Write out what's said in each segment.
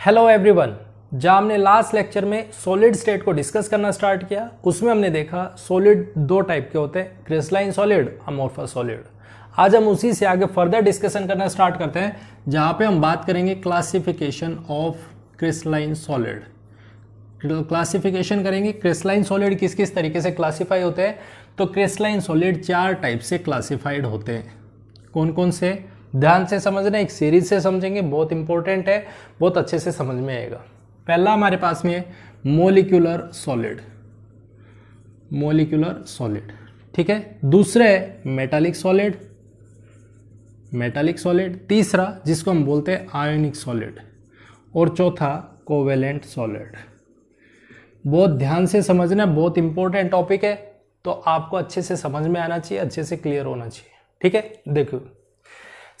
Hello everyone. जब हमने last lecture में सॉलिड स्टेट को डिस्कस करना स्टार्ट किया, उसमें हमने देखा सॉलिड दो टाइप के होते हैं, क्रिस्टलाइन सॉलिड, अमोर्फस सॉलिड। आज हम उसी से आगे फर्दर डिस्कशन करना स्टार्ट करते हैं, जहां पे हम बात करेंगे classification of crystalline solid. Classification करेंगे क्रिस्टलाइन सॉलिड किस किस तरीके से क्लासीफाई होते हैं। तो क्रिस्टलाइन सॉलिड चार टाइप से क्लासीफाइड होते हैं। कौन कौन से, ध्यान से समझना, एक सीरीज से समझेंगे, बहुत इंपॉर्टेंट है, बहुत अच्छे से समझ में आएगा। पहला हमारे पास में है मोलिक्यूलर सॉलिड, मोलिक्यूलर सॉलिड, ठीक है। दूसरा है मेटालिक सॉलिड, मेटालिक सॉलिड। तीसरा जिसको हम बोलते हैं आयोनिक सॉलिड, और चौथा कोवेलेंट सॉलिड। बहुत ध्यान से समझना, बहुत इंपॉर्टेंट टॉपिक है, तो आपको अच्छे से समझ में आना चाहिए, अच्छे से क्लियर होना चाहिए, ठीक है। देखो,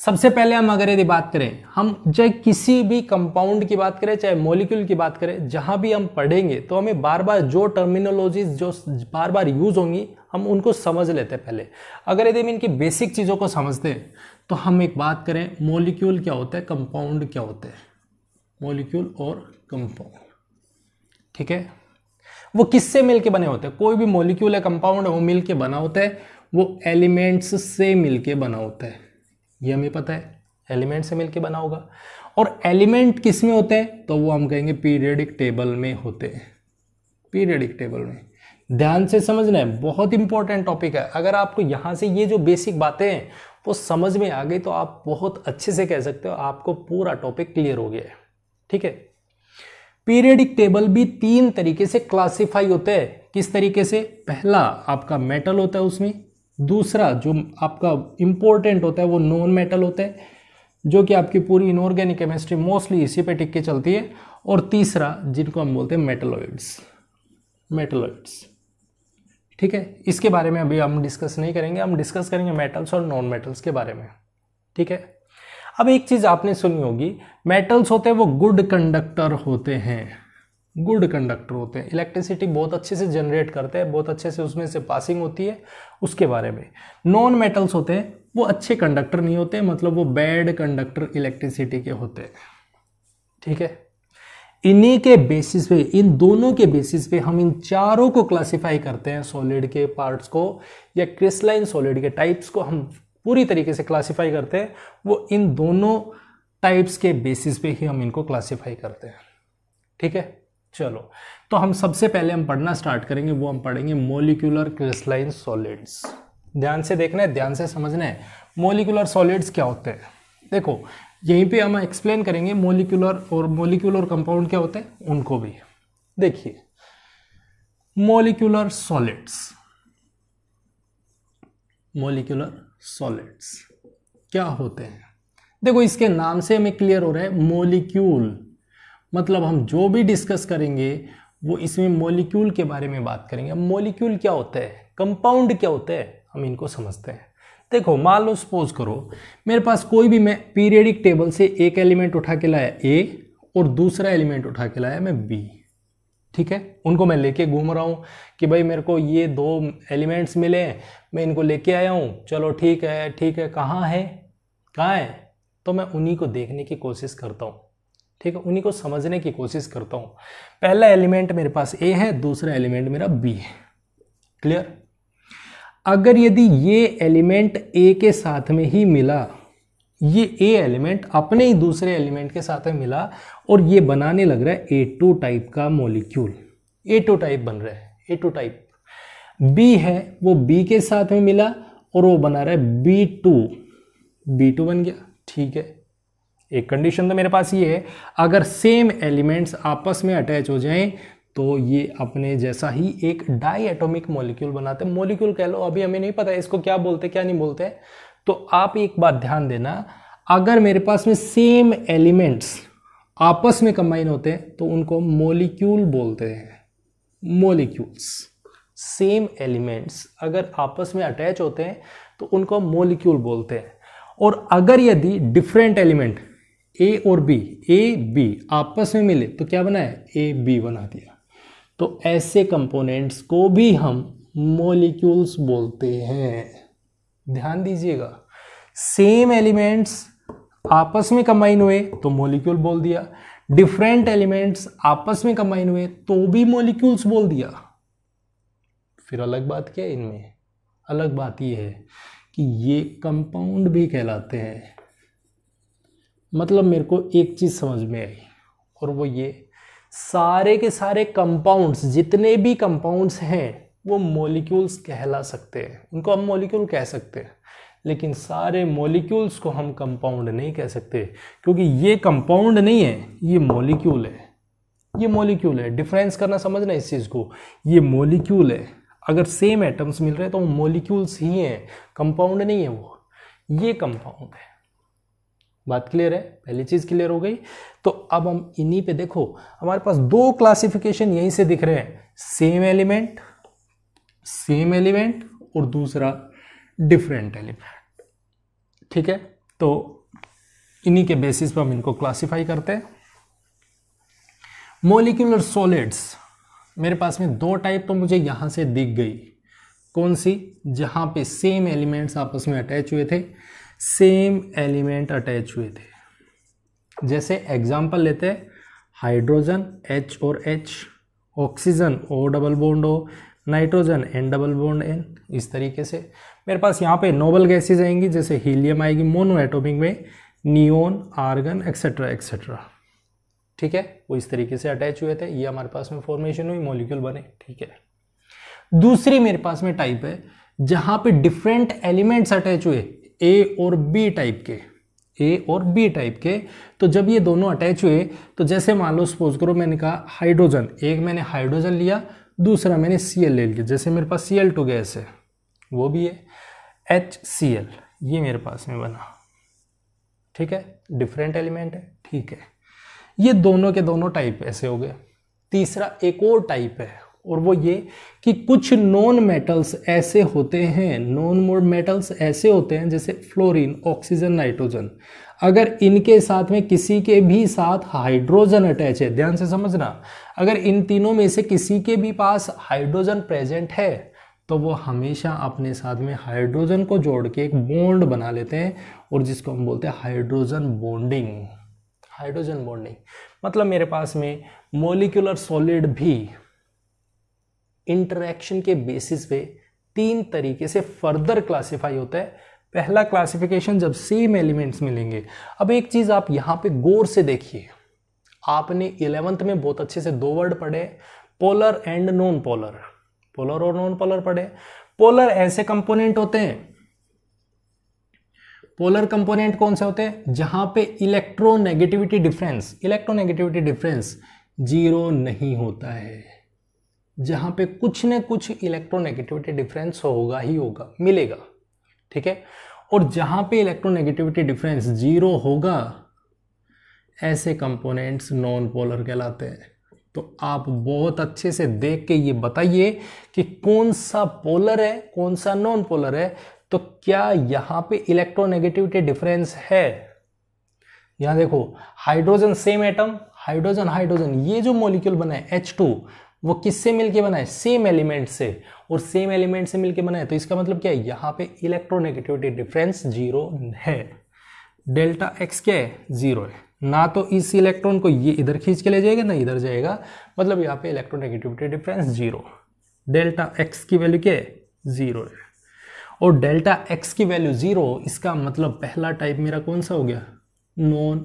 सबसे पहले हम अगर यदि बात करें, हम चाहे किसी भी कंपाउंड की बात करें, चाहे मॉलिक्यूल की बात करें, जहां भी हम पढ़ेंगे तो हमें बार बार जो टर्मिनोलॉजीज जो बार बार यूज होंगी, हम उनको समझ लेते हैं पहले। अगर यदि हम इनकी बेसिक चीज़ों को समझते हैं तो हम एक बात करें, मॉलिक्यूल क्या होता है, कंपाउंड क्या होते हैं, मॉलिक्यूल और कंपाउंड, ठीक है। वो किससे मिलके बने होते हैं, कोई भी मॉलिक्यूल है, कंपाउंड है, वो मिलके बना होता है, वो एलिमेंट्स से मिलके बना होता है, ये हमें पता है, एलिमेंट से मिलके बना होगा। और एलिमेंट किस में होते हैं, तो वो हम कहेंगे पीरियोडिक टेबल में होते हैं, पीरियोडिक टेबल में। ध्यान से समझना है, बहुत इंपॉर्टेंट टॉपिक है। अगर आपको यहां से ये जो बेसिक बातें हैं वो समझ में आ गई तो आप बहुत अच्छे से कह सकते हो आपको पूरा टॉपिक क्लियर हो गया है, ठीक है। पीरियोडिक टेबल भी तीन तरीके से क्लासीफाई होते हैं। किस तरीके से, पहला आपका मेटल होता है उसमें, दूसरा जो आपका इंपॉर्टेंट होता है वो नॉन मेटल होता है, जो कि आपकी पूरी इनऑर्गेनिक केमिस्ट्री मोस्टली इसी पे टिक के चलती है, और तीसरा जिनको हम बोलते हैं मेटलॉइड्स, मेटलॉइड्स, ठीक है। इसके बारे में अभी हम डिस्कस नहीं करेंगे, हम डिस्कस करेंगे मेटल्स और नॉन मेटल्स के बारे में, ठीक है। अब एक चीज आपने सुनी होगी, मेटल्स होते हैं वो गुड कंडक्टर होते हैं, गुड कंडक्टर होते हैं, इलेक्ट्रिसिटी बहुत अच्छे से जनरेट करते हैं, बहुत अच्छे से उसमें से पासिंग होती है, उसके बारे में। नॉन मेटल्स होते हैं वो अच्छे कंडक्टर नहीं होते, मतलब वो बैड कंडक्टर इलेक्ट्रिसिटी के होते हैं, ठीक है। इन्हीं के बेसिस पे, इन दोनों के बेसिस पे हम इन चारों को क्लासिफाई करते हैं, सॉलिड के पार्ट्स को या क्रिस्टलाइन सॉलिड के टाइप्स को हम पूरी तरीके से क्लासिफाई करते हैं। वो इन दोनों टाइप्स के बेसिस पे ही हम इनको क्लासिफाई करते हैं, ठीक है। चलो, तो हम सबसे पहले हम पढ़ना स्टार्ट करेंगे, वो हम पढ़ेंगे मॉलिक्यूलर क्रिस्टलाइन सॉलिड्स। ध्यान से देखना है, ध्यान से समझना है, मॉलिक्यूलर सॉलिड्स क्या होते हैं। देखो, यहीं पे हम एक्सप्लेन करेंगे मॉलिक्यूलर और कंपाउंड क्या होते हैं उनको भी। देखिए, मॉलिक्यूलर सॉलिड्स, मॉलिक्यूलर सॉलिड्स क्या होते हैं। देखो, इसके नाम से हमें क्लियर हो रहा है, मॉलिक्यूल मतलब हम जो भी डिस्कस करेंगे वो इसमें मॉलिक्यूल के बारे में बात करेंगे। मॉलिक्यूल क्या होता है, कंपाउंड क्या होता है, हम इनको समझते हैं। देखो, मान लो सपोज करो मेरे पास कोई भी, मैं पीरियोडिक टेबल से एक एलिमेंट उठा के लाया ए और दूसरा एलिमेंट उठा के लाया मैं बी, ठीक है। उनको मैं लेके घूम रहा हूँ कि भाई मेरे को ये दो एलिमेंट्स मिले, मैं इनको लेके आया हूँ, चलो ठीक है ठीक है, कहाँ है, कहाँ है, तो मैं उन्हीं को देखने की कोशिश करता हूँ, ठीक है, उन्हीं को समझने की कोशिश करता हूँ। पहला एलिमेंट मेरे पास ए है, दूसरा एलिमेंट मेरा बी है, क्लियर। अगर यदि ये एलिमेंट ए के साथ में ही मिला, ये ए एलिमेंट अपने ही दूसरे एलिमेंट के साथ में मिला और ये बनाने लग रहा है A2 टाइप का मॉलिक्यूल, A2 टाइप बन रहा है, A2 टाइप। बी है, वो बी के साथ में मिला और वो बना रहा है B2, B2 बन गया, ठीक है। एक कंडीशन तो मेरे पास ये है, अगर सेम एलिमेंट्स आपस में अटैच हो जाएं तो ये अपने जैसा ही एक डाई एटॉमिक मॉलिक्यूल बनाते हैं। मॉलिक्यूल कह लो, अभी हमें नहीं पता है इसको क्या बोलते क्या नहीं बोलते। तो आप एक बात ध्यान देना, अगर मेरे पास में सेम एलिमेंट्स आपस में कंबाइन होते हैं तो उनको मॉलिक्यूल बोलते हैं, मॉलिक्यूल्स। सेम एलिमेंट्स अगर आपस में अटैच होते हैं तो उनको मॉलिक्यूल बोलते हैं। और अगर यदि डिफरेंट एलिमेंट ए और बी, ए बी आपस में मिले तो क्या बना है, ए बी बना दिया। तो ऐसे कंपोनेंट्स को भी हम मॉलिक्यूल्स बोलते हैं। ध्यान दीजिएगा, सेम एलिमेंट्स आपस में कंबाइन हुए तो मॉलिक्यूल बोल दिया, डिफरेंट एलिमेंट्स आपस में कंबाइन हुए तो भी मॉलिक्यूल्स बोल दिया। फिर अलग बात क्या है इनमें, अलग बात ये है कि ये कंपाउंड भी कहलाते हैं। मतलब मेरे को एक चीज समझ में आई, और वो ये सारे के सारे कंपाउंड्स, जितने भी कंपाउंड्स हैं वो मॉलिक्यूल्स कहला सकते हैं, उनको हम मॉलिक्यूल कह सकते हैं। लेकिन सारे मॉलिक्यूल्स को हम कंपाउंड नहीं कह सकते, क्योंकि ये कंपाउंड नहीं है, ये मॉलिक्यूल है। ये मॉलिक्यूल है, डिफरेंस करना समझना इस चीज को। ये मॉलिक्यूल है, अगर सेम एटम्स मिल रहे हैं तो वो मॉलिक्यूल्स ही हैं, कंपाउंड नहीं है वो, ये कंपाउंड है। बात क्लियर है? पहली चीज क्लियर हो गई। तो अब हम इन्हीं पे देखो, हमारे पास दो क्लासिफिकेशन यहीं से दिख रहे हैं, सेम एलिमेंट और दूसरा डिफरेंट एलिमेंट। ठीक है, तो इन्हीं के बेसिस पर हम इनको क्लासिफाई करते हैं। मॉलिक्यूलर सॉलिड्स, मेरे पास में दो टाइप तो मुझे यहां से दिख गई। कौन सी? जहां पे सेम एलिमेंट्स आपस में अटैच हुए थे, सेम एलिमेंट अटैच हुए थे। जैसे एग्जांपल लेते हैं, हाइड्रोजन H और H, oxygen O double bond O, nitrogen N double bond N। इस तरीके से मेरे पास यहाँ पे नोबल गैसेज आएंगी, जैसे हीलियम आएगी मोनो एटॉमिक में, नियोन, आर्गन एक्सेट्रा एक्सेट्रा। ठीक है, वो इस तरीके से अटैच हुए थे, ये हमारे पास में फॉर्मेशन हुई, मॉलिक्यूल बने। ठीक है, दूसरी मेरे पास में टाइप है जहां पे डिफरेंट एलिमेंट्स अटैच हुए, ए और बी टाइप के। तो जब ये दोनों अटैच हुए, तो जैसे मान लो सपोज करो मैंने कहा हाइड्रोजन, एक मैंने हाइड्रोजन लिया, दूसरा मैंने Cl ले लिया। जैसे मेरे पास Cl2 गैस है, वो भी है HCl, ये मेरे पास में बना। ठीक है, डिफरेंट एलिमेंट है। ठीक है, ये दोनों के दोनों टाइप ऐसे हो गए। तीसरा एक और टाइप है, और वो ये कि कुछ नॉन मेटल्स ऐसे होते हैं, जैसे फ्लोरीन, ऑक्सीजन, नाइट्रोजन। अगर इनके साथ में किसी के भी साथ हाइड्रोजन अटैच है, ध्यान से समझना, अगर इन तीनों में से किसी के भी पास हाइड्रोजन प्रेजेंट है तो वो हमेशा अपने साथ में हाइड्रोजन को जोड़ के एक बॉन्ड बना लेते हैं, और जिसको हम बोलते हैं हाइड्रोजन बॉन्डिंग। मतलब मेरे पास में मॉलिक्यूलर सॉलिड भी इंटरैक्शन के बेसिस पे तीन तरीके से फर्दर क्लासिफाई होता है। पहला क्लासिफिकेशन जब सेम एलिमेंट्स मिलेंगे। अब एक चीज आप यहां पे गौर से देखिए, आपने 11th में बहुत अच्छे से दो वर्ड पढ़े, polar and non polar, polar और नॉन पोलर पढ़े। पोलर ऐसे कंपोनेंट होते हैं, पोलर कंपोनेंट कौन से होते हैं? जहां पे इलेक्ट्रोनेगेटिविटी डिफरेंस जीरो नहीं होता है, जहां पे कुछ न कुछ इलेक्ट्रोनेगेटिविटी डिफरेंस होगा ही होगा, मिलेगा। ठीक है, और जहां पे इलेक्ट्रोनेगेटिविटी डिफरेंस जीरो होगा, ऐसे कंपोनेंट्स नॉन पोलर कहलाते हैं। तो आप बहुत अच्छे से देख के ये बताइए कि कौन सा पोलर है, कौन सा नॉन पोलर है। तो क्या यहां पे इलेक्ट्रोनेगेटिविटी डिफरेंस है? यहां देखो, हाइड्रोजन सेम एटम, हाइड्रोजन, ये जो मॉलिक्यूल बना है H2, वो किससे मिलके बना है? सेम एलिमेंट से, और सेम एलिमेंट से मिलके बना है। तो इसका मतलब क्या है? यहां पे इलेक्ट्रोनेगेटिविटी डिफरेंस जीरो है। डेल्टा एक्स क्या है? जीरो है। ना तो इस इलेक्ट्रॉन को ये इधर खींच के ले जाएगा, ना इधर जाएगा, मतलब यहाँ पे electronegativity difference zero. Delta x की वैल्यू क्या है? जीरो है। और डेल्टा एक्स की वैल्यू जीरो, इसका मतलब पहला टाइप मेरा कौन सा हो गया? नॉन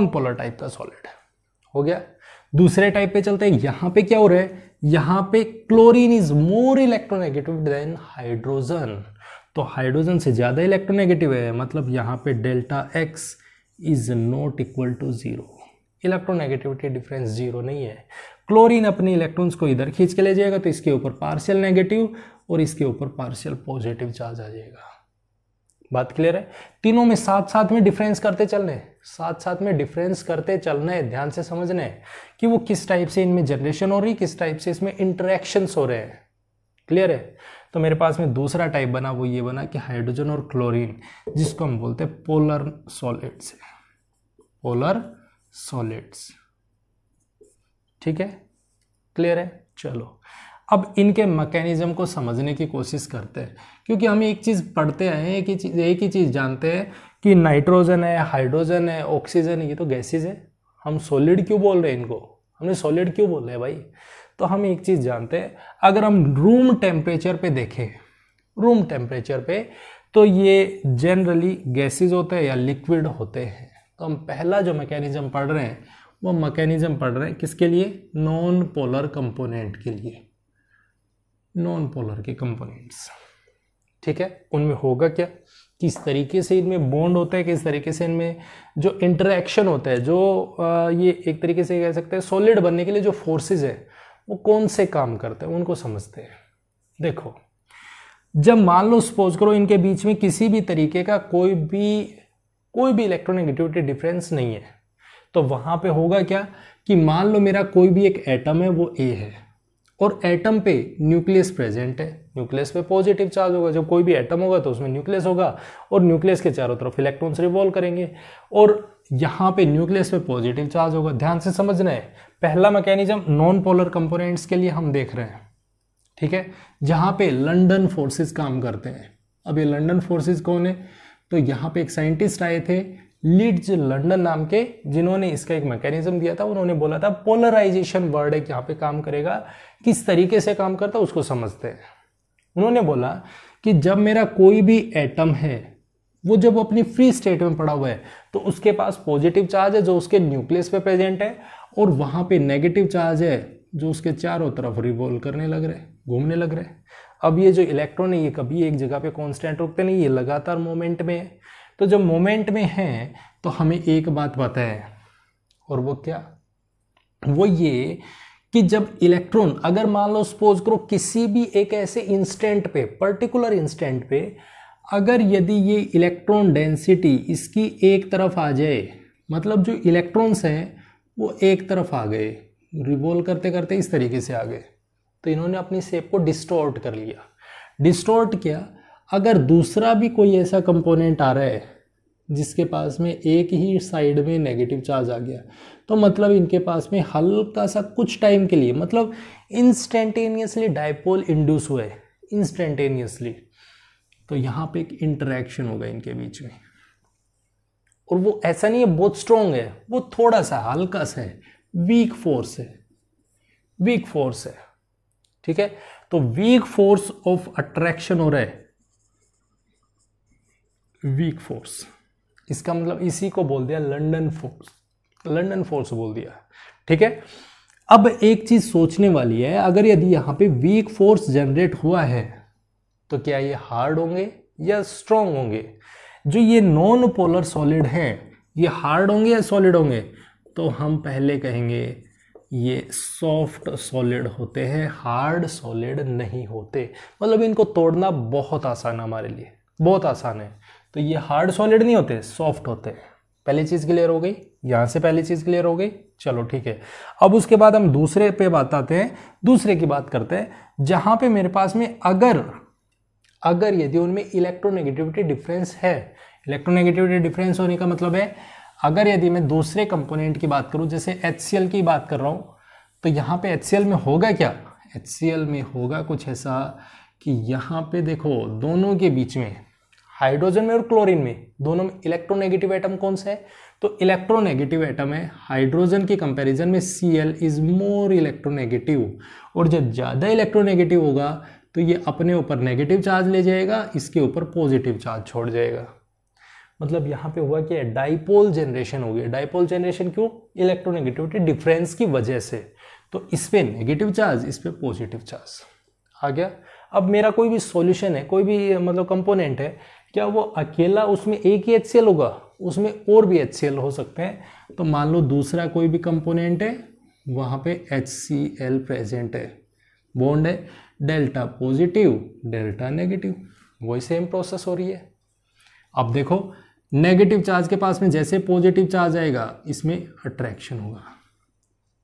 पोलर टाइप का सॉलिड हो गया। दूसरे टाइप पे चलते हैं। यहां पे क्या हो रहा है? यहां पे chlorine is more electronegative than hydrogen, तो हाइड्रोजन से ज्यादा इलेक्ट्रोनेगेटिव है, मतलब यहां पे delta x is not equal to zero, electronegativity difference zero नहीं है। क्लोरीन अपने इलेक्ट्रॉन्स को इधर खींच के ले जाएगा, तो इसके ऊपर पार्शियल नेगेटिव और इसके ऊपर पार्शियल पॉजिटिव चार्ज आ जाएगा। बात क्लियर है? तीनों में साथ साथ में डिफरेंस करते चलना है, ध्यान से समझना है कि वो किस टाइप से इनमें जनरेशन हो रही, किस टाइप से इसमें इंटरेक्शंस हो रहे हैं। क्लियर है? तो मेरे पास में दूसरा टाइप बना, वो ये बना कि हाइड्रोजन और क्लोरीन, जिसको हम बोलते हैं पोलर सॉलिड्स। ठीक है, क्लियर है? चलो अब इनके मैकेनिज्म को समझने की कोशिश करते हैं, क्योंकि हम एक चीज़ पढ़ते आए हैं, एक ही चीज़ जानते हैं कि नाइट्रोजन है, हाइड्रोजन है, ऑक्सीजन है, ये तो गैसेज है। हम सॉलिड क्यों बोल रहे हैं इनको, हमने सॉलिड क्यों बोल रहे हैं भाई? तो हम एक चीज़ जानते हैं, अगर हम रूम टेम्परेचर पे देखें, रूम टेम्परेचर पे, तो ये जनरली गैसेज होते हैं या लिक्विड होते हैं। तो हम पहला जो मैकेनिज्म पढ़ रहे हैं वो मैकेनिज्म पढ़ रहे हैं किसके लिए? नॉन पोलर कंपोनेंट के लिए, नॉन पोलर के कंपोनेंट्स। ठीक है, उनमें होगा क्या, किस तरीके से इनमें बॉन्ड होता है, किस तरीके से इनमें जो इंटरेक्शन होता है, जो ये एक तरीके से कह सकते हैं सॉलिड बनने के लिए जो फोर्सेस है वो कौन से काम करते हैं, उनको समझते हैं। देखो, जब मान लो सपोज करो इनके बीच में किसी भी तरीके का कोई भी इलेक्ट्रोनेगेटिविटी डिफरेंस नहीं है, तो वहां पे होगा क्या कि मान लो मेरा कोई भी एक एटम है वो ए है और एटम पे न्यूक्लियस प्रेजेंट है, न्यूक्लियस पे पॉजिटिव चार्ज होगा। जब कोई भी एटम होगा तो उसमें न्यूक्लियस होगा और न्यूक्लियस के चारों तरफ इलेक्ट्रॉन्स रिवॉल्व करेंगे और यहाँ पे न्यूक्लियस पे पॉजिटिव चार्ज होगा। ध्यान से समझना है, पहला मैकेनिज्म नॉन पोलर कंपोनेंट्स के लिए हम देख रहे हैं, ठीक है, जहाँ पे लंदन फोर्सेस काम करते हैं। अब ये लंदन फोर्सेस कौन है? तो यहाँ पे एक साइंटिस्ट आए थे लीड्स लंदन नाम के, जिन्होंने इसका एक मैकेनिज्म दिया था। उन्होंने बोला था पोलराइजेशन वर्ड एक यहाँ पे काम करेगा, किस तरीके से काम करता है उसको समझते हैं। उन्होंने बोला कि जब मेरा कोई भी एटम है वो जब अपनी फ्री स्टेट में पड़ा हुआ है तो उसके पास पॉजिटिव चार्ज है जो उसके न्यूक्लियस पे प्रेजेंट है और वहाँ पे नेगेटिव चार्ज है जो उसके चारों तरफ रिवॉल्व करने लग रहे, घूमने लग रहे। अब ये जो इलेक्ट्रॉन है ये कभी एक जगह पे कांस्टेंट रुकते नहीं, ये लगातार मोमेंट में है। तो जब मोमेंट में है तो हमें एक बात पता है, और वो क्या? वो ये कि जब इलेक्ट्रॉन, अगर मान लो सपोज करो किसी भी एक ऐसे इंस्टेंट पे, पर्टिकुलर इंस्टेंट पे, अगर यदि ये इलेक्ट्रॉन डेंसिटी इसकी एक तरफ आ जाए, मतलब जो इलेक्ट्रॉन्स हैं वो एक तरफ आ गए, रिवॉल्व करते करते इस तरीके से आ गए, तो इन्होंने अपनी शेप को डिस्टॉर्ट कर लिया। डिस्टॉर्ट किया, अगर दूसरा भी कोई ऐसा कंपोनेंट आ रहा है जिसके पास में एक ही साइड में नेगेटिव चार्ज आ गया, तो मतलब इनके पास में हल्का सा कुछ टाइम के लिए, मतलब इंस्टेंटेनियसली डायपोल इंड्यूस हुआ है, इंस्टेंटेनियसली, तो यहाँ पे एक इंटरेक्शन होगा इनके बीच में। और वो ऐसा नहीं है बहुत स्ट्रॉन्ग है, वो थोड़ा सा हल्का सा है, वीक फोर्स है, वीक फोर्स है। ठीक है, तो वीक फोर्स ऑफ अट्रैक्शन हो रहा है, वीक फोर्स, इसका मतलब इसी को बोल दिया लंदन फोर्स, लंदन फोर्स बोल दिया। ठीक है, अब एक चीज सोचने वाली है, अगर यदि यहां पे वीक फोर्स जनरेट हुआ है तो क्या ये हार्ड होंगे या स्ट्रॉन्ग होंगे? जो ये नॉन पोलर सॉलिड हैं ये हार्ड होंगे या सॉलिड होंगे? तो हम पहले कहेंगे ये सॉफ्ट सॉलिड होते हैं, हार्ड सॉलिड नहीं होते। मतलब इनको तोड़ना बहुत आसान है हमारे लिए, बहुत आसान है। तो ये हार्ड सॉलिड नहीं होते, सॉफ्ट होते हैं। पहली चीज़ क्लियर हो गई, यहाँ से पहली चीज़ क्लियर हो गई। चलो ठीक है, अब उसके बाद हम दूसरे पे बात आते हैं, दूसरे की बात करते हैं, जहाँ पे मेरे पास में अगर यदि उनमें इलेक्ट्रोनेगेटिविटी डिफरेंस है। इलेक्ट्रोनेगेटिविटी डिफरेंस होने का मतलब है, अगर यदि मैं दूसरे कंपोनेंट की बात करूं, जैसे HCl की बात कर रहा हूं, तो यहाँ पे HCl में होगा क्या? HCl में होगा कुछ ऐसा कि यहाँ पे देखो दोनों के बीच में, हाइड्रोजन में और क्लोरीन में, दोनों में इलेक्ट्रोनेगेटिव एटम कौन सा है? तो इलेक्ट्रोनेगेटिव एटम है हाइड्रोजन की कंपैरिजन में Cl इज मोर इलेक्ट्रोनेगेटिव। और जब ज़्यादा इलेक्ट्रोनेगेटिव होगा तो ये अपने ऊपर नेगेटिव चार्ज ले जाएगा, इसके ऊपर पॉजिटिव चार्ज छोड़ जाएगा। मतलब यहाँ पे हुआ कि डाइपोल जनरेशन हो गई। डाइपोल जनरेशन क्यों? इलेक्ट्रोनेगेटिविटी डिफरेंस की वजह से। तो इस पे नेगेटिव चार्ज, इस पे पॉजिटिव चार्ज आ गया। अब मेरा कोई भी सॉल्यूशन है, कोई भी मतलब कंपोनेंट है, क्या वो अकेला उसमें एक ही HCl होगा? उसमें और भी HCl हो सकते हैं। तो मान लो दूसरा कोई भी कंपोनेंट है, वहाँ पे HCl प्रेजेंट है, बॉन्ड है डेल्टा पॉजिटिव डेल्टा नेगेटिव, वही सेम प्रोसेस हो रही है। अब देखो नेगेटिव चार्ज के पास में जैसे पॉजिटिव चार्ज आएगा इसमें अट्रैक्शन होगा,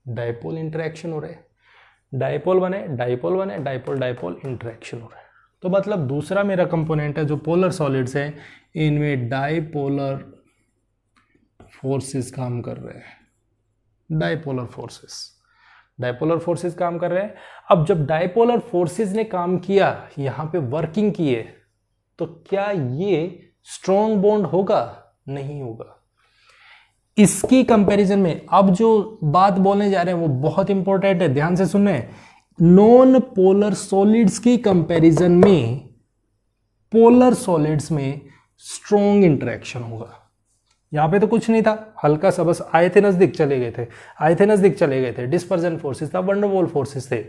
डाइपोल इंटरेक्शन हो रहा है, डाइपोल बने डाइपोल बने, डाइपोल डाइपोल इंटरेक्शन हो रहा है। तो मतलब दूसरा मेरा कंपोनेंट है जो पोलर सॉलिड्स है, इनमें डाइपोलर फोर्सेस काम कर रहे हैं, डाइपोलर फोर्सेस। डायपोलर फोर्सेस काम कर रहे हैं। अब जब डायपोलर फोर्सेस ने काम किया, यहां पे वर्किंग किए, तो क्या ये स्ट्रॉन्ग बॉन्ड होगा? नहीं होगा। इसकी कंपैरिजन में अब जो बात बोलने जा रहे हैं वो बहुत इंपॉर्टेंट है, ध्यान से सुनना। नॉन पोलर सॉलिड्स की कंपैरिजन में पोलर सॉलिड्स में स्ट्रॉन्ग इंटरेक्शन होगा। यहां पे तो कुछ नहीं था, हल्का सा बस आए थे नजदीक चले गए थे, डिस्पर्जन फोर्सेस था, वंडरवॉल फोर्सेस थे।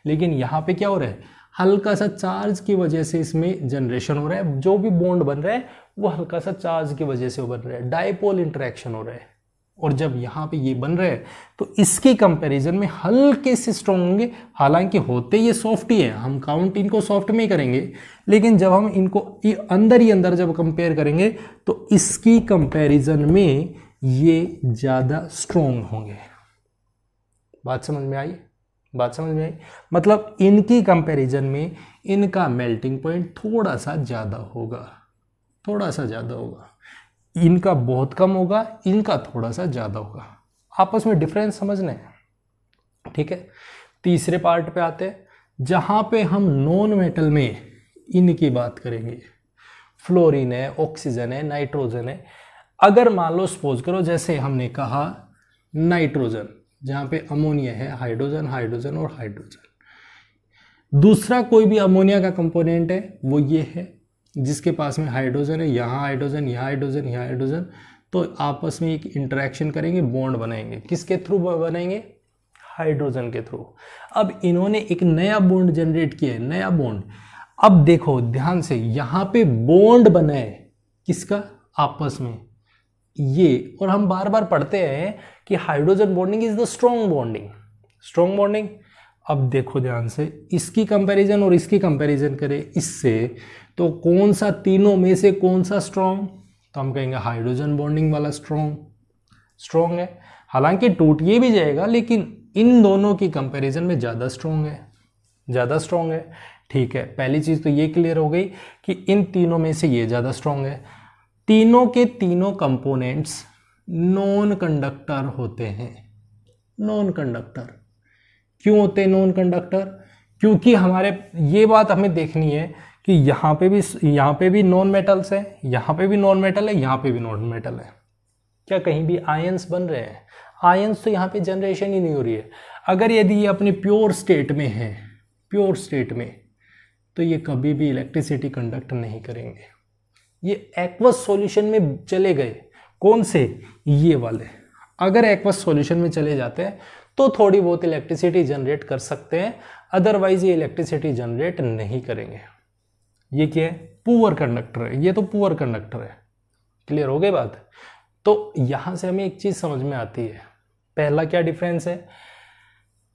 लेकिन यहां पे क्या हो रहा है, हल्का सा चार्ज की वजह से इसमें जनरेशन हो रहा है, जो भी बॉन्ड बन रहा है वो हल्का सा चार्ज की वजह से बन रहा है, डायपोल इंटरेक्शन हो रहा है। और जब यहाँ पे ये बन रहा है तो इसके कंपैरिजन में हल्के से स्ट्रॉन्ग होंगे। हालांकि होते ये सॉफ्ट ही है, हम काउंट इनको सॉफ्ट में ही करेंगे, लेकिन जब हम इनको अंदर ही अंदर जब कंपेयर करेंगे तो इसकी कंपैरिजन में ये ज़्यादा स्ट्रॉन्ग होंगे। बात समझ में आई? मतलब इनकी कंपैरिजन में इनका मेल्टिंग पॉइंट थोड़ा सा ज़्यादा होगा, इनका बहुत कम होगा, इनका थोड़ा सा ज़्यादा होगा। आपस में डिफरेंस समझना है, ठीक है। तीसरे पार्ट पे आते हैं, जहाँ पे हम नॉन मेटल में इनकी बात करेंगे। फ्लोरीन है, ऑक्सीजन है, नाइट्रोजन है। अगर मान लो सपोज करो, जैसे हमने कहा नाइट्रोजन, जहाँ पे अमोनिया है, हाइड्रोजन और हाइड्रोजन। दूसरा कोई भी अमोनिया का कंपोनेंट है वो ये है, जिसके पास में हाइड्रोजन है, यहाँ हाइड्रोजन, तो आपस में एक इंटरेक्शन करेंगे, बॉन्ड बनाएंगे। किसके थ्रू बनाएंगे? हाइड्रोजन के थ्रू। अब इन्होंने एक नया बॉन्ड जनरेट किया है, नया बॉन्ड। अब देखो ध्यान से, यहाँ पे बॉन्ड बना है किसका? आपस में ये। और हम बार बार पढ़ते हैं कि hydrogen bonding is the strong bonding. अब देखो ध्यान से, इसकी कंपैरिजन और इसकी कंपैरिजन करें इससे, तो कौन सा तीनों में से कौन सा स्ट्रॉन्ग? तो हम कहेंगे हाइड्रोजन बॉन्डिंग वाला स्ट्रॉन्ग है। हालांकि टूट ये भी जाएगा, लेकिन इन दोनों की कंपैरिजन में ज़्यादा स्ट्रॉन्ग है। ठीक है, पहली चीज़ तो ये क्लियर हो गई कि इन तीनों में से ये ज़्यादा स्ट्रॉन्ग है। तीनों के तीनों कंपोनेंट्स नॉन कंडक्टर होते हैं। क्यों होते हैं नॉन कंडक्टर? क्योंकि हमारे ये बात हमें देखनी है कि यहाँ पे भी नॉन मेटल्स है, यहाँ पे भी नॉन मेटल है, यहाँ पे भी नॉन मेटल है। क्या कहीं भी आयंस बन रहे हैं? आयंस तो यहाँ पे जनरेशन ही नहीं हो रही है। अगर यदि ये अपने प्योर स्टेट में तो ये कभी भी इलेक्ट्रिसिटी कंडक्ट नहीं करेंगे। ये एक्वस सॉल्यूशन में चले गए, कौन से? ये वाले। अगर एक्वस सॉल्यूशन में चले जाते हैं तो थोड़ी बहुत इलेक्ट्रिसिटी जनरेट कर सकते हैं, अदरवाइज ये इलेक्ट्रिसिटी जनरेट नहीं करेंगे। ये क्या है? पुअर कंडक्टर है। ये तो पुअर कंडक्टर है। क्लियर हो गई बात? तो यहां से हमें एक चीज समझ में आती है। पहला क्या डिफरेंस है?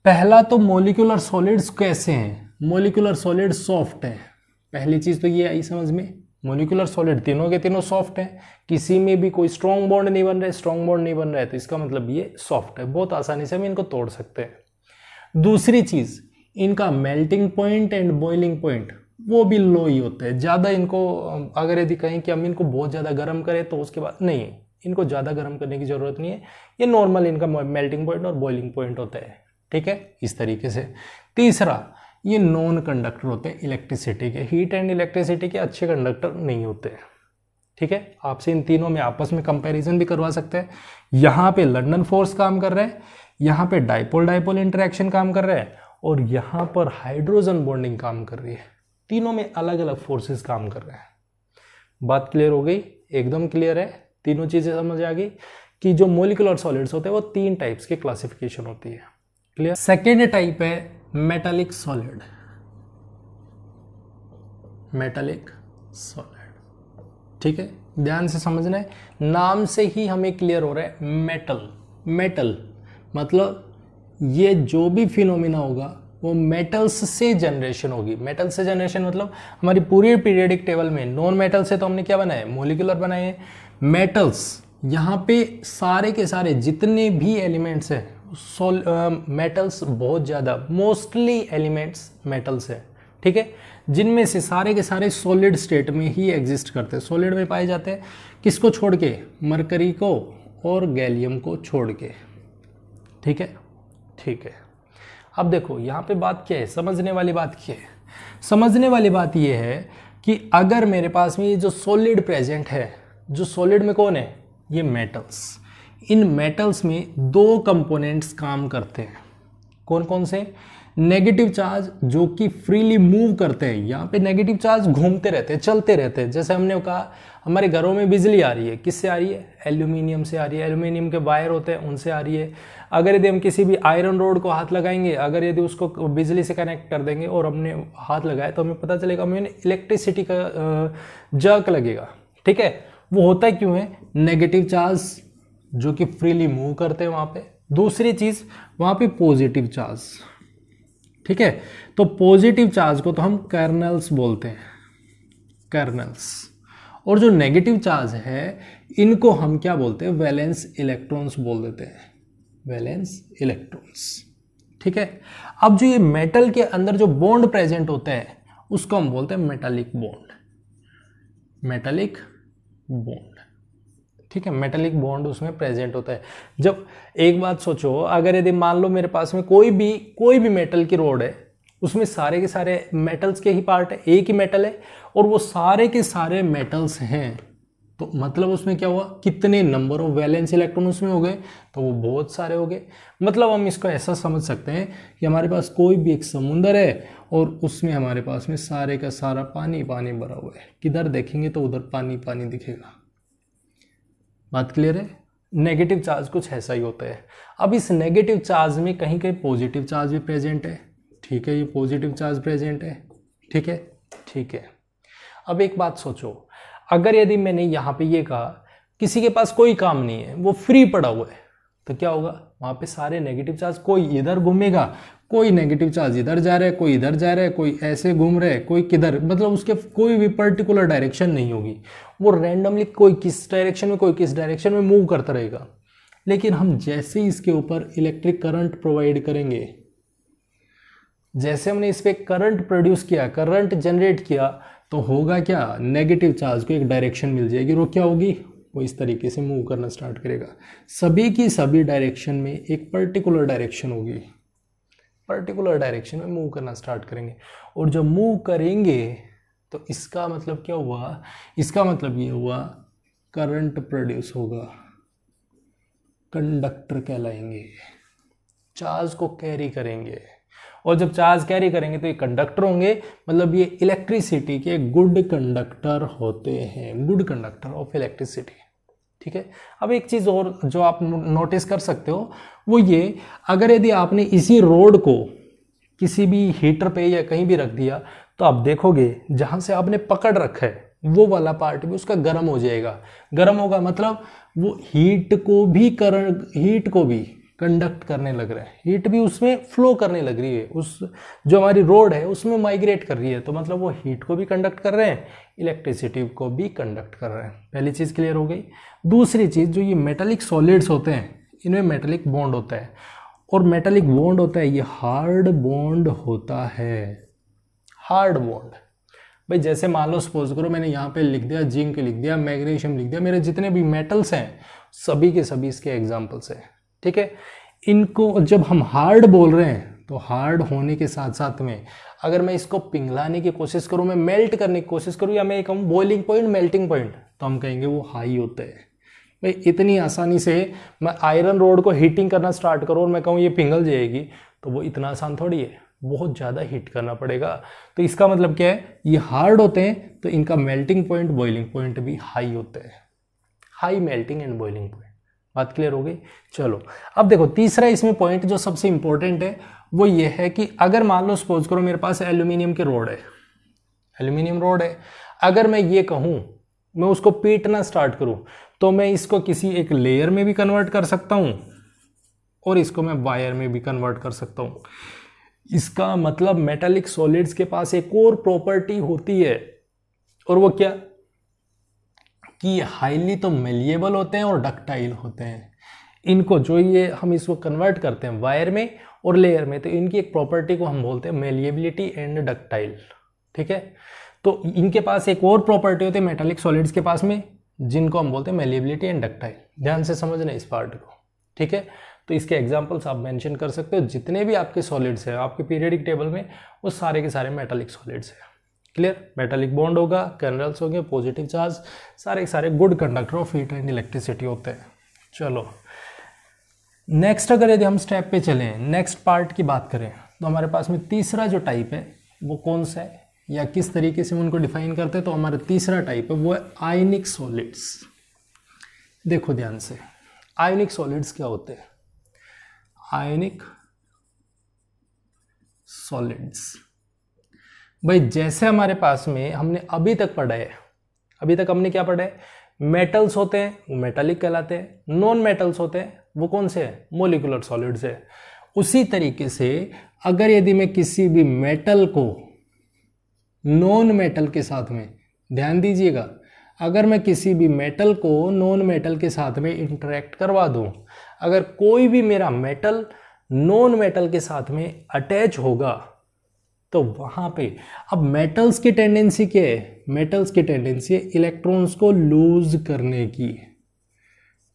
पहला तो मॉलिक्यूलर सॉलिड्स कैसे हैं? मॉलिक्यूलर सॉलिड सॉफ्ट है। पहली चीज तो ये आई समझ में, मॉलिक्यूलर सॉलिड तीनों के तीनों सॉफ्ट है, किसी में भी कोई स्ट्रॉन्ग बॉन्ड नहीं बन रहा है, तो इसका मतलब ये सॉफ्ट है, बहुत आसानी से हम इनको तोड़ सकते हैं। दूसरी चीज, इनका melting point and boiling point वो भी लो ही होते हैं। ज़्यादा इनको अगर यदि कहें कि हम इनको बहुत ज़्यादा गर्म करें तो उसके बाद नहीं, इनको ज़्यादा गर्म करने की ज़रूरत नहीं है। ये नॉर्मल इनका मेल्टिंग पॉइंट और बॉइलिंग पॉइंट होता है, ठीक है, इस तरीके से। तीसरा, ये नॉन कंडक्टर होते हैं इलेक्ट्रिसिटी के। हीट एंड इलेक्ट्रिसिटी के अच्छे कंडक्टर नहीं होते, ठीक है। आपसे इन तीनों में आपस में कंपैरिजन भी करवा सकते हैं। यहाँ पे लंदन फोर्स काम कर रहा है, यहाँ पे डाइपोल इंटरेक्शन काम कर रहा है, और यहाँ पर हाइड्रोजन बॉन्डिंग काम कर रही है। तीनों में अलग अलग फोर्सेस काम कर रहे हैं। बात क्लियर हो गई? एकदम क्लियर है। तीनों चीजें समझ आ गई कि जो मॉलिक्यूलर सॉलिड्स होते हैं वो 3 टाइप्स की क्लासिफिकेशन होती है। क्लियर? सेकेंड टाइप है मेटालिक सॉलिड। ठीक है, ध्यान से समझना है। नाम से ही हमें क्लियर हो रहा है मेटल मतलब ये जो भी फिनोमिना होगा वो मेटल्स से जनरेशन होगी। मेटल से जनरेशन मतलब हमारी पूरी पीरियोडिक टेबल में नॉन मेटल से तो हमने क्या बनाया? मॉलिक्यूलर बनाए हैं। मेटल्स यहाँ पे सारे के सारे जितने भी एलिमेंट्स हैं मेटल्स बहुत ज़्यादा, मोस्टली एलिमेंट्स मेटल्स है, ठीक है, जिनमें से सारे के सारे सॉलिड स्टेट में ही एग्जिस्ट करते हैं, सॉलिड में पाए जाते हैं। किसको छोड़ के? मरकरी को और गैलियम को छोड़ के, ठीक है। अब देखो यहाँ पे बात क्या है, समझने वाली बात क्या है, समझने वाली बात ये है कि अगर मेरे पास में ये जो सॉलिड प्रेजेंट है, जो सॉलिड में कौन है, ये मेटल्स, इन मेटल्स में दो कंपोनेंट्स काम करते हैं। कौन कौन से? नेगेटिव चार्ज जो कि फ्रीली मूव करते हैं, यहाँ पे नेगेटिव चार्ज घूमते रहते हैं, चलते रहते हैं। जैसे हमने कहा हमारे घरों में बिजली आ रही है, किससे आ रही है? एल्यूमिनियम से आ रही है, एल्यूमिनियम के वायर होते हैं उनसे आ रही है। अगर यदि हम किसी भी आयरन रोड को हाथ लगाएंगे, अगर यदि उसको बिजली से कनेक्ट कर देंगे और हमने हाथ लगाया तो हमें पता चलेगा हमें इलेक्ट्रिसिटी का जर्क लगेगा। ठीक है, वो होता क्यों है? नेगेटिव चार्ज जो कि फ्रीली मूव करते हैं वहाँ पे। दूसरी चीज़ वहाँ पे पॉजिटिव चार्ज। ठीक है, तो पॉजिटिव चार्ज को तो हम कर्नल्स बोलते हैं, कर्नल्स। और जो नेगेटिव चार्ज है इनको हम क्या बोलते हैं? वैलेंस इलेक्ट्रॉन्स बोल देते हैं, वैलेंस इलेक्ट्रॉन्स। ठीक है, अब जो ये मेटल के अंदर जो बॉन्ड प्रेजेंट होते हैं उसको हम बोलते हैं मेटालिक बॉन्ड, मेटालिक बॉन्ड। ठीक है, मेटालिक बॉन्ड उसमें प्रेजेंट होता है। जब एक बात सोचो, अगर यदि मान लो मेरे पास में कोई भी मेटल की रोड है, उसमें सारे के सारे मेटल्स के ही पार्ट है, एक ही मेटल है और वो सारे के सारे मेटल्स हैं, तो मतलब उसमें क्या हुआ? कितने नंबर ऑफ वैलेंस इलेक्ट्रॉन उसमें हो गए? तो वो बहुत सारे हो गए। मतलब हम इसको ऐसा समझ सकते हैं कि हमारे पास कोई भी एक समुंदर है और उसमें हमारे पास में सारे का सारा पानी पानी भरा हुआ है, किधर देखेंगे तो उधर पानी पानी दिखेगा। बात क्लियर है? नेगेटिव चार्ज कुछ ऐसा ही होता है। अब इस नेगेटिव चार्ज में कहीं कहीं पॉजिटिव चार्ज भी प्रेजेंट है। ठीक है, ये पॉजिटिव चार्ज प्रेजेंट है। ठीक है, ठीक है। अब एक बात सोचो, अगर यदि मैंने यहाँ पे ये कहा किसी के पास कोई काम नहीं है, वो फ्री पड़ा हुआ है, तो क्या होगा? वहाँ पे सारे नेगेटिव चार्ज, कोई इधर घूमेगा, कोई नेगेटिव चार्ज इधर जा रहा है, कोई इधर जा रहा है, कोई ऐसे घूम रहा है, कोई किधर, मतलब उसके कोई भी पर्टिकुलर डायरेक्शन नहीं होगी। वो रैंडमली कोई किस डायरेक्शन में कोई किस डायरेक्शन में मूव करता रहेगा। लेकिन हम जैसे ही इसके ऊपर इलेक्ट्रिक करंट प्रोवाइड करेंगे, जैसे हमने इस पर करंट प्रोड्यूस किया, करंट जनरेट किया, तो होगा क्या? नेगेटिव चार्ज को एक डायरेक्शन मिल जाएगी, वो क्या होगी? वो इस तरीके से मूव करना स्टार्ट करेगा। सभी की सभी डायरेक्शन में एक पर्टिकुलर डायरेक्शन होगी, पर्टिकुलर डायरेक्शन में मूव करना स्टार्ट करेंगे। और जब मूव करेंगे तो इसका मतलब क्या हुआ? इसका मतलब ये हुआ करंट प्रोड्यूस होगा, कंडक्टर कहलाएंगे, चार्ज को कैरी करेंगे। और जब चार्ज कैरी करेंगे तो ये कंडक्टर होंगे, मतलब ये इलेक्ट्रिसिटी के गुड कंडक्टर होते हैं, गुड कंडक्टर ऑफ इलेक्ट्रिसिटी। ठीक है, अब एक चीज़ और जो आप नोटिस कर सकते हो वो ये, अगर यदि आपने इसी रोड को किसी भी हीटर पे या कहीं भी रख दिया तो आप देखोगे जहाँ से आपने पकड़ रखा है वो वाला पार्ट भी उसका गर्म हो जाएगा। गर्म होगा मतलब वो हीट को भी कंडक्ट करने लग रहा है, हीट भी उसमें फ्लो करने लग रही है, उस जो हमारी रोड है उसमें माइग्रेट कर रही है, तो मतलब वो हीट को भी कंडक्ट कर रहे हैं, इलेक्ट्रिसिटी को भी कंडक्ट कर रहे हैं। पहली चीज़ क्लियर हो गई। दूसरी चीज़, जो ये मेटालिक सॉलिड्स होते हैं इनमें मेटालिक बॉन्ड होता है, और मेटालिक बॉन्ड होता है ये हार्ड बॉन्ड होता है, हार्ड बॉन्ड। भाई जैसे मान लो सपोज करो मैंने यहाँ पे लिख दिया जिंक, लिख दिया मैग्नीशियम, लिख दिया, मेरे जितने भी मेटल्स हैं सभी के सभी इसके एग्जाम्पल्स हैं। ठीक है, इनको जब हम हार्ड बोल रहे हैं तो हार्ड होने के साथ साथ में अगर मैं इसको पिघलाने की कोशिश करूं, मैं मेल्ट करने की कोशिश करूं, या मैं कहूँ बॉइलिंग पॉइंट, मेल्टिंग पॉइंट, तो हम कहेंगे वो हाई होते हैं। भाई इतनी आसानी से मैं आयरन रोड को हीटिंग करना स्टार्ट करूँ और मैं कहूँ ये पिघल जाएगी, तो वो इतना आसान थोड़ी है, बहुत ज़्यादा हीट करना पड़ेगा। तो इसका मतलब क्या है, ये हार्ड होते हैं तो इनका मेल्टिंग पॉइंट, बॉइलिंग पॉइंट भी हाई होते हैं, high melting and boiling point. बात क्लियर हो गई। चलो अब देखो तीसरा इसमें पॉइंट जो सबसे इंपॉर्टेंट है वो ये है कि अगर मान लो सपोज करो मेरे पास एल्यूमिनियम के रोड है, एल्यूमिनियम रोड है, अगर मैं ये कहूँ मैं उसको पीटना स्टार्ट करूँ तो मैं इसको किसी एक लेयर में भी कन्वर्ट कर सकता हूँ और इसको मैं वायर में भी कन्वर्ट कर सकता हूँ। इसका मतलब मेटालिक सॉलिड्स के पास एक और प्रॉपर्टी होती है, और वो क्या कि हाईली तो मेलिएबल होते हैं और डक्टाइल होते हैं। इनको जो ये हम इसको कन्वर्ट करते हैं वायर में और लेयर में, तो इनकी एक प्रॉपर्टी को हम बोलते हैं मेलिएबिलिटी एंड डक्टाइल। ठीक है, तो इनके पास एक और प्रॉपर्टी होती है मेटालिक सॉलिड्स के पास में, जिनको हम बोलते हैं मेलिएबिलिटी एंड डक्टाइल। ध्यान से समझना इस पार्ट को। ठीक है, तो इसके एग्जांपल्स आप मेंशन कर सकते हो। जितने भी आपके सॉलिड्स हैं आपके पीरियडिक टेबल में, वो सारे के सारे मेटालिक सॉलिड्स हैं। क्लियर? मेटालिक बॉन्ड होगा, कर्नल्स होंगे, पॉजिटिव चार्ज, सारे के सारे good conductor of heat and electricity होते हैं। चलो नेक्स्ट, अगर यदि हम स्टेप पे चलें, नेक्स्ट पार्ट की बात करें, तो हमारे पास में तीसरा जो टाइप है वो कौन सा है या किस तरीके से हम उनको डिफाइन करते हैं। तो हमारा तीसरा टाइप है वो है आयनिक सॉलिड्स। देखो ध्यान से, आयनिक सॉलिड्स क्या होते हैं? आयनिक सॉलिड्स भाई, जैसे हमारे पास में हमने अभी तक पढ़ा है, अभी तक हमने क्या पढ़ा है? मेटल्स होते हैं वो मेटालिक कहलाते हैं, नॉन मेटल्स होते हैं वो कौन से हैं? मोलिकुलर सॉलिड्स है। उसी तरीके से अगर यदि मैं किसी भी मेटल को नॉन मेटल के साथ में, ध्यान दीजिएगा, अगर मैं किसी भी मेटल को नॉन मेटल के साथ में इंटरेक्ट करवा दूं, अगर कोई भी मेरा मेटल नॉन मेटल के साथ में अटैच होगा, तो वहां पे अब मेटल्स की टेंडेंसी क्या है? मेटल्स की टेंडेंसी है इलेक्ट्रॉन्स को लूज करने की।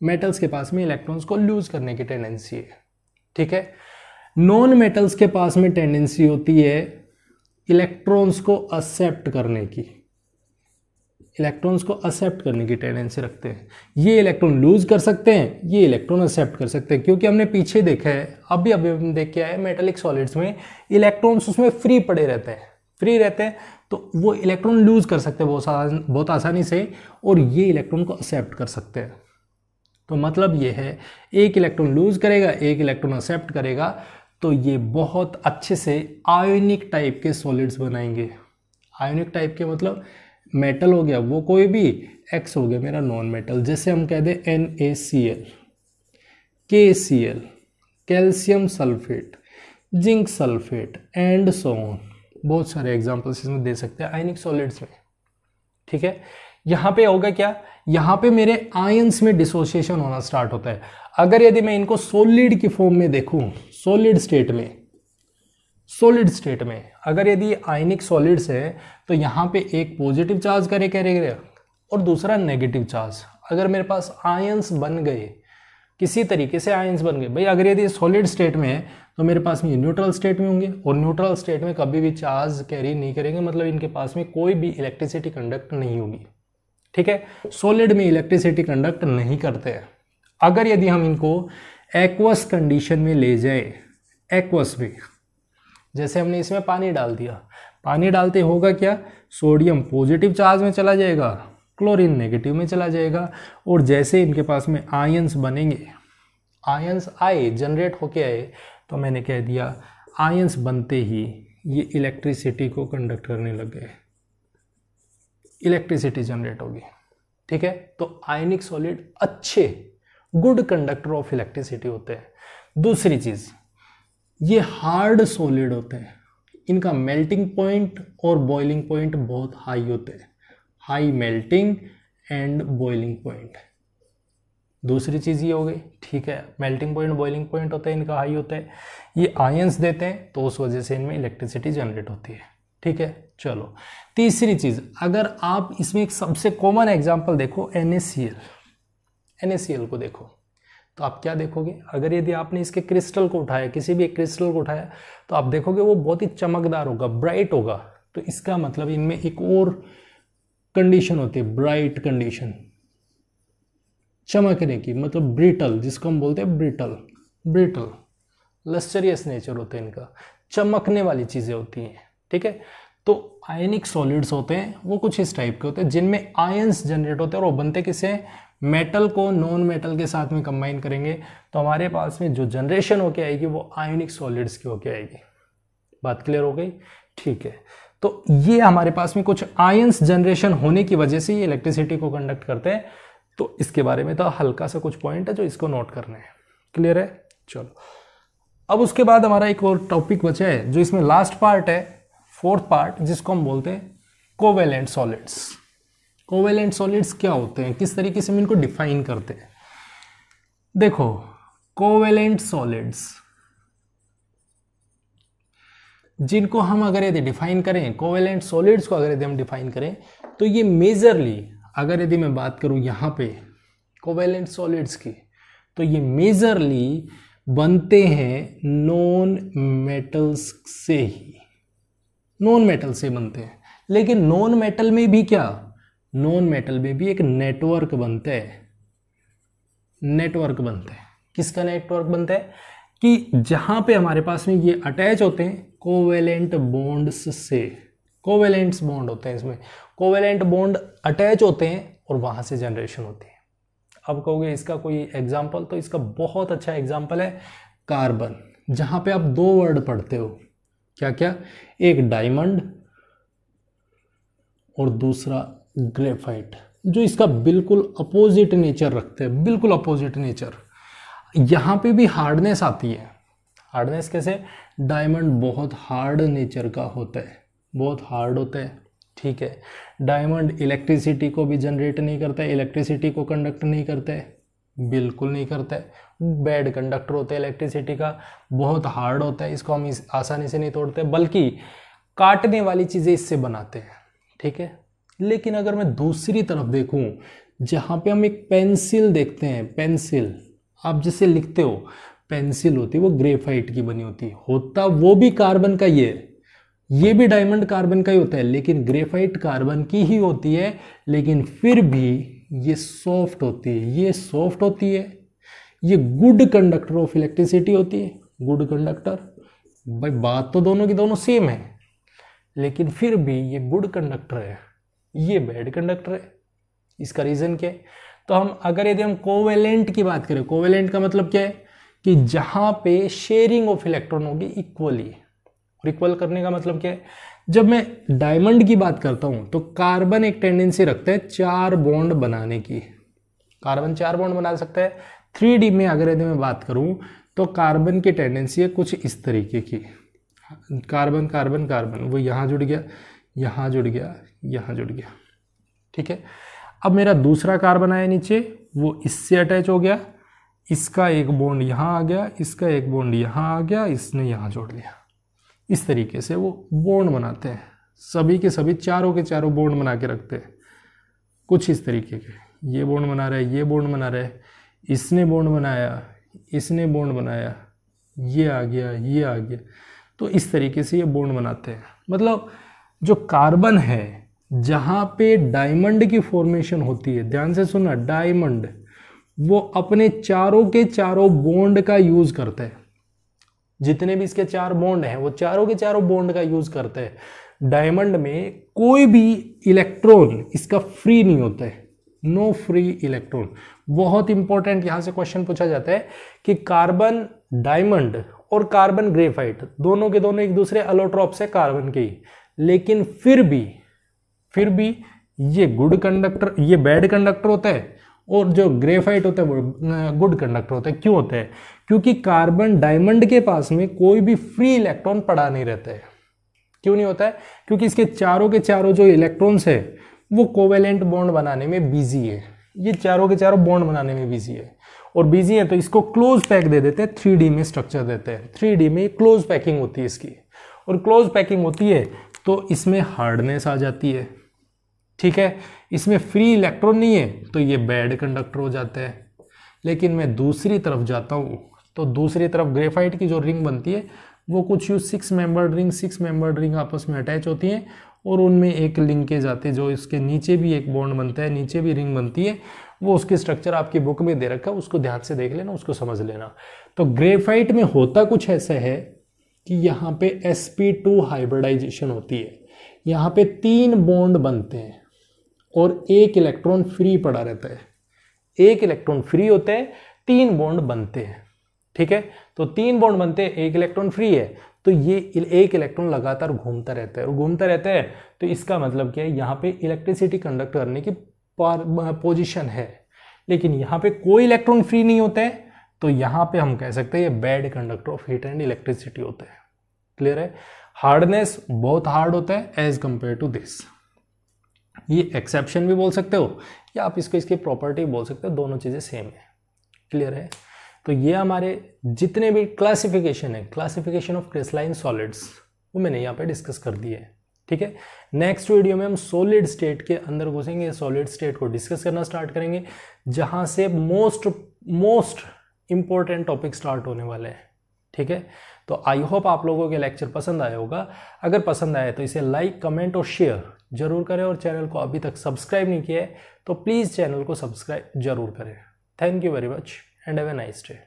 मेटल्स के पास में इलेक्ट्रॉन्स को लूज करने की टेंडेंसी है, ठीक है। नॉन मेटल्स के पास में टेंडेंसी होती है इलेक्ट्रॉन्स को एक्सेप्ट करने की, इलेक्ट्रॉन्स को एक्सेप्ट करने की टेंडेंसी रखते हैं। ये इलेक्ट्रॉन लूज कर सकते हैं, ये इलेक्ट्रॉन एक्सेप्ट कर सकते हैं, क्योंकि हमने पीछे देखा है, अभी हम देख के आए मेटालिक सॉलिड्स में इलेक्ट्रॉन्स उसमें फ्री पड़े रहते हैं, फ्री रहते हैं, तो वो इलेक्ट्रॉन लूज कर सकते हैं बहुत आसानी से, और ये इलेक्ट्रॉन को एक्सेप्ट कर सकते हैं। तो मतलब ये है, एक इलेक्ट्रॉन लूज करेगा, एक इलेक्ट्रॉन एक्सेप्ट करेगा, तो ये बहुत अच्छे से आयोनिक टाइप के सॉलिड्स बनाएंगे। आयोनिक टाइप के मतलब मेटल हो गया वो कोई भी, एक्स हो गया मेरा नॉन मेटल, जैसे हम कह दें NaCl, KCl, calcium sulphate, zinc sulphate and so on. बहुत सारे एग्जांपल्स इसमें दे सकते हैं आयनिक सॉलिड्स में, ठीक है। यहाँ पे होगा क्या? यहाँ पे मेरे आयंस में डिसोसिएशन होना स्टार्ट होता है। अगर यदि मैं इनको सॉलिड की फॉर्म में देखूं, सॉलिड स्टेट में अगर यदि आयनिक सॉलिड्स है, तो यहाँ पे एक पॉजिटिव चार्ज करेगा और दूसरा नेगेटिव चार्ज। अगर मेरे पास आयंस बन गए, किसी तरीके से आयंस बन गए भाई, अगर यदि सॉलिड स्टेट में है तो मेरे पास में न्यूट्रल स्टेट में होंगे, और न्यूट्रल स्टेट में कभी भी चार्ज कैरी नहीं करेंगे, मतलब इनके पास में कोई भी इलेक्ट्रिसिटी कंडक्ट नहीं होगी, ठीक है। सॉलिड में इलेक्ट्रिसिटी कंडक्ट नहीं करते हैं। अगर यदि हम इनको एक्वस कंडीशन में ले जाए, एक्वस में, जैसे हमने इसमें पानी डाल दिया, पानी डालते होगा क्या? सोडियम पॉजिटिव चार्ज में चला जाएगा, क्लोरीन नेगेटिव में चला जाएगा, और जैसे इनके पास में आयंस बनेंगे, आयंस आए, जनरेट होके आए, तो मैंने कह दिया आयंस बनते ही ये इलेक्ट्रिसिटी को कंडक्ट करने लग गए, इलेक्ट्रिसिटी जनरेट होगी, ठीक है। तो आयनिक सॉलिड अच्छे गुड कंडक्टर ऑफ इलेक्ट्रिसिटी होते हैं। दूसरी चीज, ये हार्ड सॉलिड होते हैं, इनका मेल्टिंग पॉइंट और बॉइलिंग पॉइंट बहुत हाई होते हैं, high melting and boiling point. दूसरी चीज ये हो गई, ठीक है। मेल्टिंग पॉइंट बॉइलिंग पॉइंट होता है इनका हाई होता है, ये आयंस देते हैं, तो उस वजह से इनमें इलेक्ट्रिसिटी जनरेट होती है, ठीक है। चलो तीसरी चीज, अगर आप इसमें एक सबसे कॉमन एग्जांपल देखो, NaCl को देखो, तो आप क्या देखोगे? अगर यदि आपने इसके क्रिस्टल को उठाया, किसी भी एक क्रिस्टल को उठाया, तो आप देखोगे वो बहुत ही चमकदार होगा, ब्राइट होगा। तो इसका मतलब इनमें एक और कंडीशन होती है, ब्राइट कंडीशन, चमकने की, मतलब ब्रिटल, जिसको हम बोलते हैं ब्रिटल, लस्चरियस नेचर होता है इनका, चमकने वाली चीजें होती हैं, ठीक है। तो आयनिक सॉलिड्स होते हैं वो कुछ इस टाइप के होते हैं, जिनमें आयंस जनरेट होते हैं, और वो बनते किससे? मेटल को नॉन मेटल के साथ में कंबाइन करेंगे, तो हमारे पास में जो जनरेशन होके आएगी वो आयनिक सॉलिड्स की होके आएगी। बात क्लियर हो गई? ठीक है। तो ये हमारे पास में कुछ आयंस जनरेशन होने की वजह से ये इलेक्ट्रिसिटी को कंडक्ट करते हैं। तो इसके बारे में तो हल्का सा कुछ पॉइंट है जो इसको नोट करने हैं। क्लियर है? चलो, अब उसके बाद हमारा एक और टॉपिक बचा है, जो इसमें लास्ट पार्ट है, फोर्थ पार्ट, जिसको हम बोलते हैं कोवेलेंट सॉलिड्स। कोवेलेंट सॉलिड्स क्या होते हैं, किस तरीके से हम इनको डिफाइन करते हैं? देखो, कोवेलेंट सॉलिड्स जिनको हम अगर यदि डिफाइन करें, कोवेलेंट सॉलिड्स को अगर यदि हम डिफाइन करें, तो ये मेजरली, अगर यदि मैं बात करूं यहां पे कोवेलेंट सॉलिड्स की, तो ये मेजरली बनते हैं नॉन मेटल्स से ही, नॉन मेटल से बनते हैं। लेकिन नॉन मेटल में भी क्या, नॉन मेटल में भी एक नेटवर्क बनता है, नेटवर्क बनता है। किसका नेटवर्क बनता है कि जहां पे हमारे पास में ये अटैच होते हैं कोवेलेंट बॉन्ड्स से, कोवेलेंट्स बॉन्ड होते हैं इसमें, कोवेलेंट बॉन्ड अटैच होते हैं और वहां से जनरेशन होती है। अब कहोगे इसका कोई एग्जाम्पल, तो इसका बहुत अच्छा एग्जाम्पल है कार्बन, जहां पे आप दो वर्ड पढ़ते हो, क्या क्या, एक डायमंड और दूसरा ग्रेफाइट, जो इसका बिल्कुल अपोजिट नेचर रखते हैं, बिल्कुल अपोजिट नेचर। यहाँ पे भी हार्डनेस आती है। हार्डनेस कैसे, डायमंड बहुत हार्ड नेचर का होता है, बहुत हार्ड होता है, ठीक है। डायमंड इलेक्ट्रिसिटी को भी जनरेट नहीं करता है, इलेक्ट्रिसिटी को कंडक्ट नहीं करता है, बिल्कुल नहीं करता है, बैड कंडक्टर होता है इलेक्ट्रिसिटी का, बहुत हार्ड होता है, इसको हम आसानी से नहीं तोड़ते, बल्कि काटने वाली चीज़ें इससे बनाते हैं, ठीक है। लेकिन अगर मैं दूसरी तरफ देखूं, जहां पे हम एक पेंसिल देखते हैं, पेंसिल आप जिसे लिखते हो, पेंसिल होती है वो ग्रेफाइट की बनी होती है, होता वो भी कार्बन का ही है, ये भी डायमंड कार्बन का ही होता है, लेकिन ग्रेफाइट कार्बन की ही होती है, लेकिन फिर भी ये सॉफ्ट होती है, ये सॉफ्ट होती है, ये गुड कंडक्टर ऑफ इलेक्ट्रिसिटी होती है, गुड कंडक्टर। भाई बात तो दोनों की दोनों सेम है, लेकिन फिर भी ये गुड कंडक्टर है, ये बैड कंडक्टर है। इसका रीजन क्या है, तो हम अगर यदि हम कोवेलेंट की बात करें, कोवेलेंट का मतलब क्या है कि जहां पे शेयरिंग ऑफ इलेक्ट्रॉन होगी इक्वली, और इक्वल करने का मतलब क्या है, जब मैं डायमंड की बात करता हूं तो कार्बन एक टेंडेंसी रखता है 4 बॉन्ड बनाने की, कार्बन 4 बॉन्ड बना सकता है। 3D में अगर यदि मैं बात करूं तो कार्बन की टेंडेंसी है कुछ इस तरीके की, कार्बन कार्बन कार्बन, वो यहां जुड़ गया, यहां जुड़ गया, यहां जुड़ गया, ठीक है। अब मेरा दूसरा कार्बन आया नीचे, वो इससे अटैच हो गया, इसका एक बॉन्ड यहां आ गया, इसका एक बॉन्ड यहां आ गया, इसने यहां जोड़ लिया। इस तरीके से वो बॉन्ड बनाते हैं, सभी के सभी चारों के चारों बॉन्ड बना के रखते हैं, कुछ इस तरीके के, ये बॉन्ड बना रहा है, ये बॉन्ड बना रहा है, इसने बॉन्ड बनाया, इसने बॉन्ड बनाया, ये आ गया, ये आ गया, तो इस तरीके से ये बॉन्ड बनाते हैं। मतलब जो कार्बन है जहां पे डायमंड की फॉर्मेशन होती है, ध्यान से सुनना, डायमंड वो अपने चारों के चारों बॉन्ड का यूज करता है, जितने भी इसके 4 बॉन्ड हैं वो चारों के चारों बॉन्ड का यूज करते हैं। डायमंड में कोई भी इलेक्ट्रॉन इसका फ्री नहीं होता है, नो फ्री इलेक्ट्रॉन। बहुत इंपॉर्टेंट यहां से क्वेश्चन पूछा जाता है कि कार्बन डायमंड और कार्बन ग्रेफाइट दोनों के दोनों एक दूसरे अलोट्रॉप्स है कार्बन के ही, लेकिन फिर भी ये गुड कंडक्टर, ये बैड कंडक्टर होता है, और जो ग्रेफाइट होता है वो गुड कंडक्टर होता है। क्यों होता है, क्योंकि कार्बन डायमंड के पास में कोई भी फ्री इलेक्ट्रॉन पड़ा नहीं रहता है। क्यों नहीं होता है, क्योंकि इसके चारों के चारों जो इलेक्ट्रॉन्स है वो कोवेलेंट बॉन्ड बनाने में बिजी है, ये चारों के चारों बॉन्ड बनाने में बिजी है, और बिजी है तो इसको क्लोज पैक दे देते हैं, 3D में स्ट्रक्चर देते हैं, 3D में क्लोज पैकिंग होती है इसकी, और क्लोज पैकिंग होती है तो इसमें हार्डनेस आ जाती है, ठीक है। इसमें फ्री इलेक्ट्रॉन नहीं है तो ये बैड कंडक्टर हो जाता है। लेकिन मैं दूसरी तरफ जाता हूँ तो दूसरी तरफ ग्रेफाइट की जो रिंग बनती है वो कुछ यूँ 6 मेंबर्ड रिंग आपस में अटैच होती हैं, और उनमें एक लिंकेज आती है, जो इसके नीचे भी एक बॉन्ड बनता है, नीचे भी रिंग बनती है, वो उसकी स्ट्रक्चर आपकी बुक में दे रखा है, उसको ध्यान से देख लेना, उसको समझ लेना। तो ग्रेफाइट में होता कुछ ऐसा है कि यहाँ पे sp2 हाइब्रिडाइजेशन होती है, यहाँ पे 3 बॉन्ड बनते हैं और एक इलेक्ट्रॉन फ्री पड़ा रहता है, एक इलेक्ट्रॉन फ्री होता है, 3 बॉन्ड बनते हैं, ठीक है। तो 3 बॉन्ड बनते हैं, एक इलेक्ट्रॉन फ्री है, तो ये एक इलेक्ट्रॉन लगातार घूमता रहता है, और घूमता रहता है तो इसका मतलब क्या है, यहाँ पे इलेक्ट्रिसिटी कंडक्ट करने की पोजीशन है, लेकिन यहाँ पे कोई इलेक्ट्रॉन फ्री नहीं होता है, तो यहाँ पे हम कह सकते हैं ये bad conductor of heat and electricity होता है। क्लियर है, हार्डनेस बहुत हार्ड होता है एज कंपेयर टू दिस। ये एक्सेप्शन भी बोल सकते हो या आप इसको इसकी प्रॉपर्टी बोल सकते हो, दोनों चीजें सेम है। क्लियर है, तो ये हमारे जितने भी क्लासिफिकेशन है, क्लासिफिकेशन ऑफ क्रिस्टलाइन सॉलिड्स, वो मैंने यहाँ पे डिस्कस कर दिए है, ठीक है। नेक्स्ट वीडियो में हम सॉलिड स्टेट के अंदर घुसेंगे, सॉलिड स्टेट को डिस्कस करना स्टार्ट करेंगे, जहां से मोस्ट इंपॉर्टेंट टॉपिक स्टार्ट होने वाले हैं। ठीक है, तो आई होप आप लोगों के लेक्चर पसंद आया होगा। अगर पसंद आए तो इसे लाइक, कमेंट और शेयर जरूर करें, और चैनल को अभी तक सब्सक्राइब नहीं किया है तो प्लीज़ चैनल को सब्सक्राइब जरूर करें। Thank you very much and have a nice day.